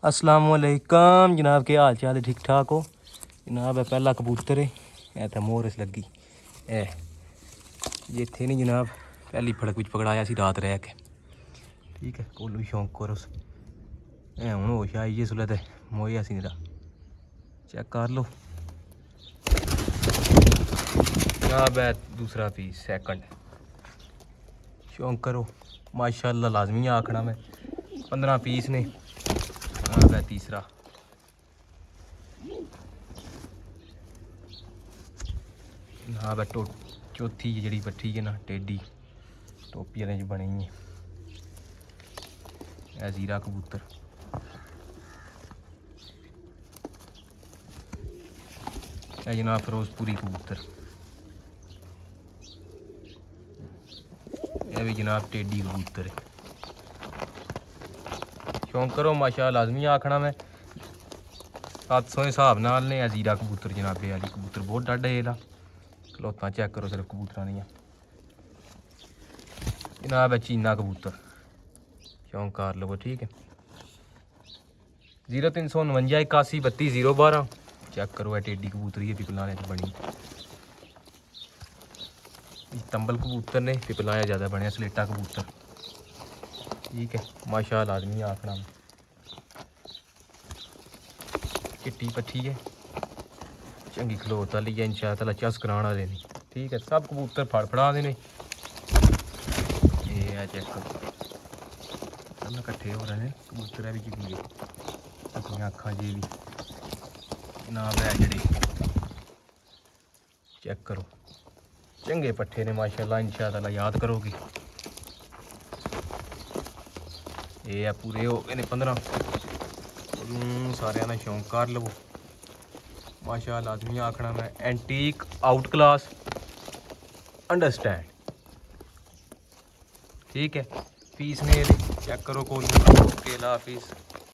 अस्सलामुअलैकुम जनाब, के हाल चाल है? ठीक ठाक हो जनाब? है पहला कबूतर है तो मोहर लगी है ये थे नहीं जनाब। पहली फड़क विच पकड़ाया सी रात रह के। ठीक है, कोलू शौक करो हूँ होश आई है सुले तो मोया सी मेरा चेक कर लो जनाब। है दूसरा पीस सैकंड शौक करो माशाल्लाह, लाजमी आखना मैं 15 पीस ने। जनाब है तीसरा जनाब है चौथी जी पट्ठी है ना टेडी टोपी वाले बनी है जीरा कबूतर। है जनाब फिरोजपुरी कबूतर। यह भी जनाब टेडी कबूतर है। शौक करो माशाल्लाह, लाजमी आखना मैं 700 हिसाब नाल ने। जीरा कबूतर जनाबे वाली कबूतर बहुत डाढा एला खलोता चेक करो सिर्फ कबूतर नहीं जनाब। है चीना कबूतर शौक कर लो ठीक है। 0349 81 32 012 चेक करो। है टेडी कबूतरी है पिपलाने से बनी। तंबल कबूतर ने पिपलाया ज़्यादा बने सलेटा कबूतर। ठीक है माशाल्लाह, आदमी आखना चिट्टी पट्ठी है चंगी खलोत वाली है इंशाअल्लाह चस कराने वाले नहीं। ठीक है, सब कबूतर फड़ फड़ा दे ये है चेक करो कट्ठे हो रहे हैं कबूतर भी चंगे अपनी अखा जी भी जनाब। है जड़े चेक करो चंगे पट्ठे ने माशाल्लाह, इंशाअल्लाह याद करोगे। ये है पूरे हो गए ने 15 सारे ना शौक कर लो माशाल्लाह, आदमी आखना मैं एंटीक आउट क्लास अंडरस्टैंड। ठीक है, फीस ने चेक करो कोल केला फीस